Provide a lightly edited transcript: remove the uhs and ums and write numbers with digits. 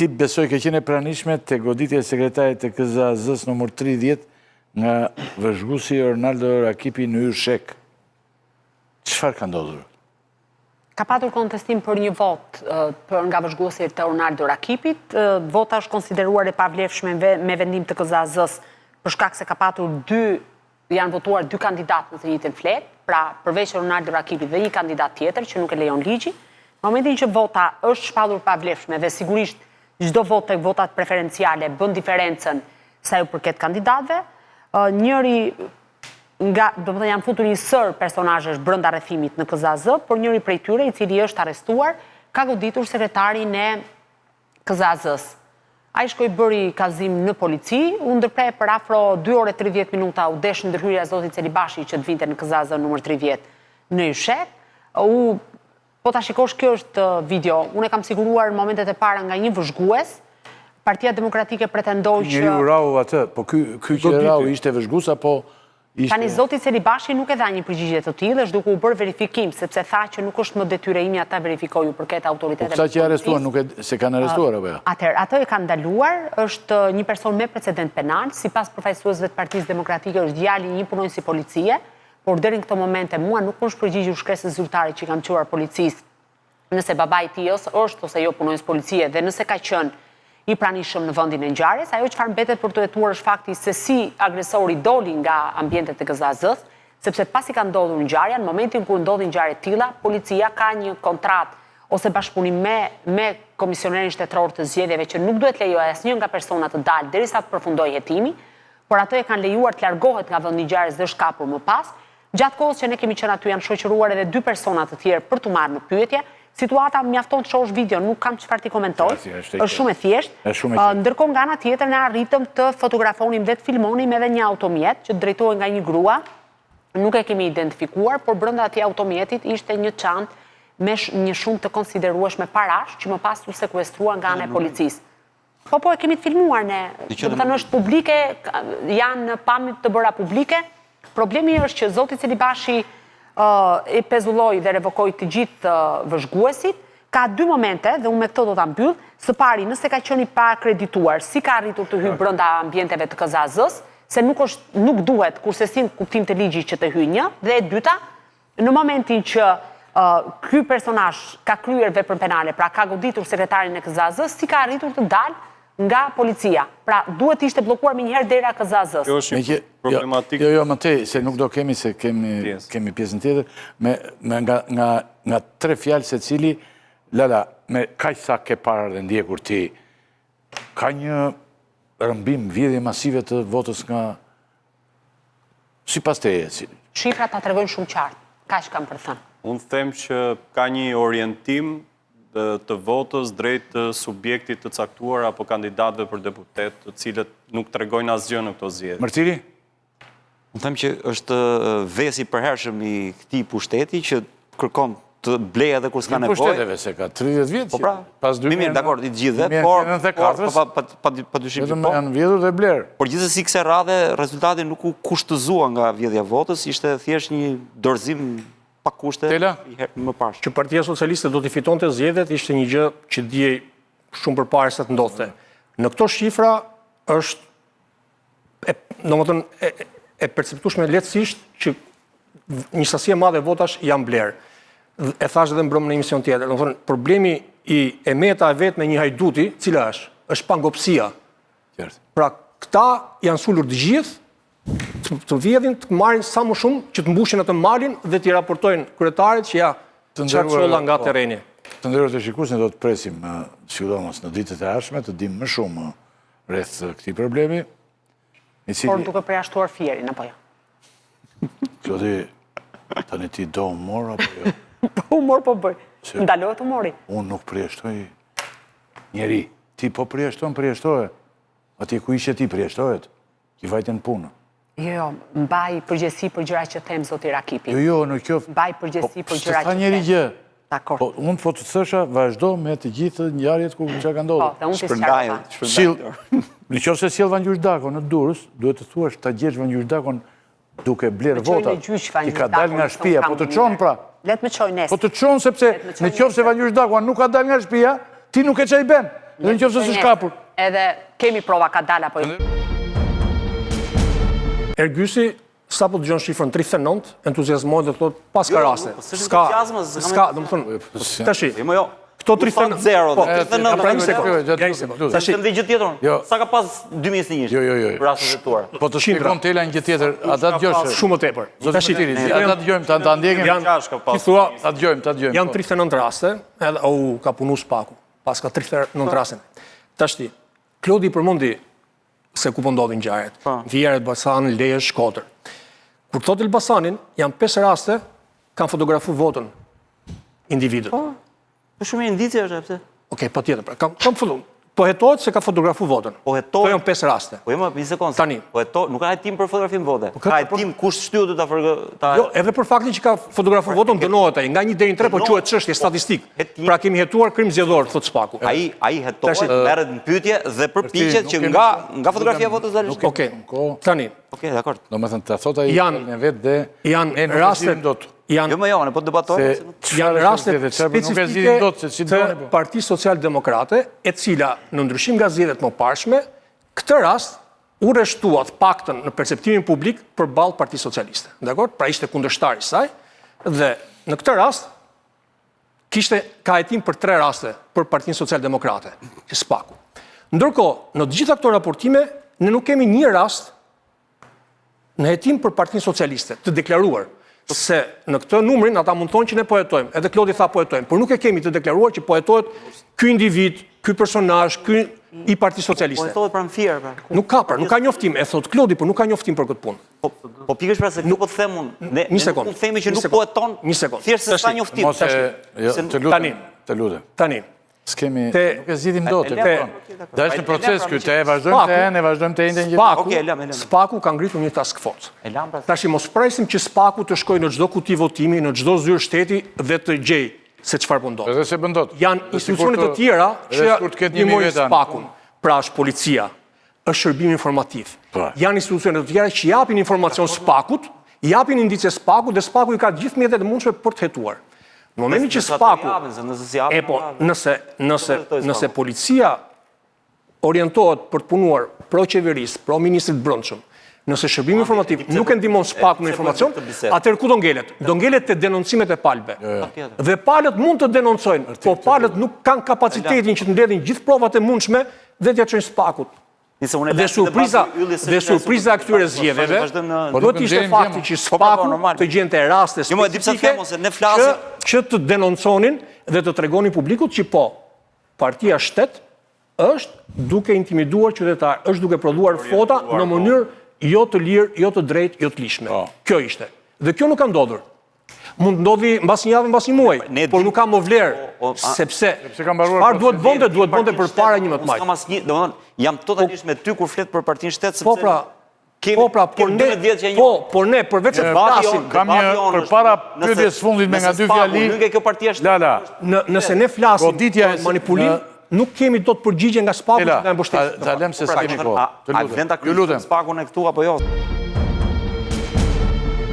Ti besoj ke qenë e pranishme të goditje e sekretarit të KZAZ-s nëmër 30 nga vëzhguesi Ronaldo Rakipi në hyrë shek. Çfarë ka ndodhur? Ka patur kontestim për një vot nga vëzhguesi të Ronaldo Rakipit. Vota është konsideruar e pavlefshme me vendim të KZAZ-s për shkak se ka patur janë votuar 2 kandidatë në të njëjtën fletë, pra përveç Ronaldo Rakipit dhe një kandidat tjetër që nuk e lejon ligji. Në momentin që vota është shpallur pavlefshme dhe sigurisht çdo vot tek votat preferenciale bën diferencën sa ju përket kandidatëve, njëri janë futur një sër personazhesh brenda rrethimit në KZAZ, por njëri prej tyre i cili është arrestuar ka goditur sekretarin e KZAZ-s. Ai shkoi bëri kallëzim në polici, u ndërpre për afro 2 orë e 30 minuta u desh ndërhyrja e zotit Celibashi që të vinte në KZAZ numër 30 në Yshek. Po ta shikosh, kjo është video. Unë e kam siguruar në momentet e para nga një vëzhgues. Partia Demokratike pretendoi që njeriu rau atë, po ky që rau ishte vëzhgues apo ishte... Tani zoti Celibashi nuk e dha një përgjigje të tillë, është duke u bërë verifikim, sepse tha që nuk është më detyre ime ata verifikojnë përket autoritetet. Po këta që arrestuan nuk se kanë arrestuar apo jo? Atëherë, atë e kanë ndaluar, është një person me precedent penal, sipas përfaqësuesve të Partisë Demokratike është djali i një punonjësi policie, por deri në këto momente mua nuk më është përgjigjur shkresës zyrtare që kam quar policisë nëse babai i tij është ose jo punonjës policie dhe nëse ka qenë i pranishëm në vendin e ngjarjes. Ajo çfarë mbetet për të hetuar është fakti se si agresori doli nga ambientet e KZAZ-s, sepse pasi ka ndodhur ngjarja, në momentin kur ndodhin ngjarje të tilla, policia ka një kontratë ose bashkëpunim me komisionerin shtetëror të zgjedhjeve që nuk duhet lejojë asnjë nga personat të dalë derisa të përfundojë hetimi, por ato e kanë lejuar të largohet nga vendi i ngjarjes dhe është kapur më pas. Gjatë kohës që ne kemi qenë aty janë shoqëruar edhe 2 persona të tjerë për të marrë në pyetje. Situata mjafton të shohësh video, nuk kam çfarë t'i komentoj. Është shumë e thjeshtë. Ndërkohë nga ana tjetër ne arritëm të fotografonim dhe të filmonim edhe një automjet që drejtohej nga një grua. Nuk e kemi identifikuar, por brenda atij automjetit ishte një çantë me një shumë të konsiderueshme parash që më pas u sekuestrua nga ana e policisë. Po e kemi të filmuar ne. Do të thënë është publike, janë pamje të bëra publike. Problemi është që zoti Celibashi e pezulloi dhe revokoi të gjithë vëzhguesit. Ka 2 momente, dhe unë me këto do ta mbyll. Së pari, nëse ka qenë i paakredituar, si ka arritur të hyjë brenda ambienteve të KZAZ-s, se nuk duhet kurse si në kuptim të ligjit që të hyjë një, dhe e dyta, në momentin që ky personazh ka kryer veprën penale, pra ka goditur sekretarin e KZAZ-s, si ka arritur të dalë nga policia. Pra, duhet ishte bllokuar menjëherë dera KZAZ-s. Kjo është një problematik. Jo, më tej, se nuk do kemi, se kemi pjesën tjetër, nga 3 fjalë se cili, Lala, me kaq sa ke parë dhe ndjekur ti, ka një rëmbim, vjedhje masive të votës nga sipas teje, cili? Shifrat ta tregojnë shumë qartë. Kaq kam për thënë. Unë them që ka një orientim të votës drejt subjektit të caktuar apo kandidatëve për deputet, të cilët nuk tregojnë asgjë në këto zgjedhje. Mërcili? Unë them që është vesi përhershëm i këtij pushteti që kërkon të blej edhe kur s'ka nevojë. Pushteteve se ka 30 vjet. Po pra, mirë, dakord, i gjithë, por padyshim që po. Janë vjedhur dhe bler. Por gjithsesi kësaj radhe rezultati nuk u kushtëzua nga vjedhja votës, ishte thjesht një dorëzim pa kushte më parë. Që Partia Socialiste do t'i fitonte zgjedhjet ishte një gjë që dijej shumë përpara se të ndodhte. Në këto shifra është domethënë e perceptueshme lehtësisht që një sasi e madhe votash janë bler. E thash edhe mbrëmje në emision tjetër. Domethënë problemi i Emeta e vet me një hajduti, cila është pangopsia. Pra këta janë sulur të gjithë të vjedhin, të marrin sa më shumë, që të mbushin atë malin dhe t'i raportojnë kryetarit që çfarë çolla nga terreni. Të nderuar të shikues, ne do të presim sidomos në ditët e ardhshme të dimë më shumë rreth këtij problemi. Por duke përjashtuar Fierin apo jo? Qoftë tani ti do humor apo jo? Humor po bëj. Ndalohet humori. Unë nuk përjashtoj njeri. Ti po përjashtohet. Ati ku ishe ti përjashtohet. Ti vajten punë. Jo, mbaj përgjësi për gjëra që them zoti Rakipi. Jo, në qoftë. Mbaj përgjësi për gjëra që them. Sa njeri gjë. Dakor. Unë po të thësha, vazhdo me të gjithë ngjarjet ku çka ka ndodhur. Po, dhe unë të sqaroj. Në qoftë se sjell Vangjur Dakon në Durrës, duhet të thuash ta gjesh Vangjur Dakon duke bler votat. I ka dalë nga shtëpia, po të çon pra. Let më çoj nesër. Po të çon sepse në qoftë se Vangjur Dakon nuk ka dalë nga shtëpia, ti nuk e çaj bën. Dhe në qoftë se si shkapur. Edhe kemi prova ka dalë apo jo. Ergysi, sa po dëgjon shifrën 39, entuziazmohet dhe thotë pas ka raste. Ska, do të thonë, tashi. Këto 39. Po, 39. Tashi ndë gjë tjetër. Sa ka pas 2021? Jo. Rastet e tuara. Po të shpjegon Tela një gjë tjetër, ata dëgjosh. Shumë më tepër. Tashi ata dëgjojmë, ta ndjekim. Ta dëgjojmë. Janë 39 raste, edhe ka punu Spaku. Pas ka 39 raste. Tashi, Klodi përmendi se ku po ndodhin ngjarjet. Vjerë, Elbasan, Lezhë, Shkodër. Kur thotë Elbasanin, janë 5 raste kanë fotografuar votën individët. Po shumë indicie është pse? Okej, patjetër. Kam filluar. Po hetohet se ka fotografuar votën. Po hetohet. Po janë 5 raste. Po jemi një sekondë. Tani. Po hetohet, nuk ka hetim për fotografim vote. Ka hetim kush shtyhet ta Jo, edhe për faktin që ka fotografuar votën dënohet ai. Nga 1 deri në 3 po quhet çështje statistik. Pra kemi hetuar krim zgjedhor, thot Spaku. Ai hetohet, merret në pyetje dhe përpiqet që nga fotografia e votës dalë. Okej. Tani. Okej, dakor. Domethënë ta thot ai në vetë dhe janë raste Jo më jo, ne po debatojmë. Janë raste specifike të Partisë Social-Demokrate, e cila në ndryshim nga zgjedhjet më parshme, këtë rast u rreshtuat paktën në perceptimin publik përballë Partisë Socialiste. Dakor? Pra ishte kundërshtar i saj dhe në këtë rast ka hetim për 3 raste për Partinë Social-Demokrate, që Spaku. Ndërkohë, në të gjitha këto raportime, ne nuk kemi një rast në hetim për Partinë Socialiste të deklaruar. Se në këtë numrin ata mund thonë që ne po hetojmë, edhe Klodi tha po hetojmë, por nuk e kemi të deklaruar që po hetohet ky individ, ky personazh, ky i Partisë Socialiste. Po hetohet pranë fier, pra. Nuk ka njoftim, e thot Klodi, por nuk ka njoftim për këtë punë. Po pikërisht pra se nuk po të them unë, ne nuk themi që nuk po heton. Një sekond. Thjesht se sa njoftim. Të lutem. Tani. S'kemi, nuk e zgjidhim dot. Da është në proces ky, te vazhdojmë të ende një. Spaku ka ngritur një task force. Tashi mos presim që Spaku të shkojë në çdo kuti votimi, në çdo zyrë shteti dhe të gjej se çfarë po ndodh. Edhe se bën dot. Janë institucione të tjera që ndihmojnë Spakun. Pra është policia, është shërbimi informativ. Janë institucione të tjera që japin informacion Spakut, japin indicie Spakut dhe Spaku i ka gjithë mjetet e mundshme për të hetuar. Në momentin që Spaku, nëse policia orientohet për të punuar pro qeverisë, pro ministrit brendshëm, nëse shërbimi informativ nuk e ndihmon Spaku në informacion, atëherë ku do ngelet? Do ngelet te denoncimet e palëve. Dhe palët mund të denoncojnë, po palët nuk kanë kapacitetin që të mbledhin gjithë provat e mundshme dhe t'ia çojnë Spakut. Dhe surpriza këtyre zgjedhjeve do të ishte fakti që Spaku të gjente raste specifike që të denonconin dhe të tregonin publikut që po, partia shtet është duke intimiduar qytetar, është duke prodhuar fota në mënyrë jo të lirë, jo të drejtë, jo të lishme. Kjo ishte. Dhe kjo nuk ka ndodhur. Mund ndodhi mbas një javë, mbas një muaj, por nuk ka më vlerë, sepse çfarë duhet bënte përpara 11 majit. Jam totalisht me ty kur flet për Partinë Shtet sepse por ne përveç se flasim, kam një përpara pyetjes fundit me nga 2 fjali. Nuk e kjo Partia Shtet. Nëse ne flasim për manipulim, nuk kemi dot përgjigje nga Spaku që na mbështet. Ta lëm se sa kemi kohë. A vjen ta kryejmë Spakun e këtu apo jo?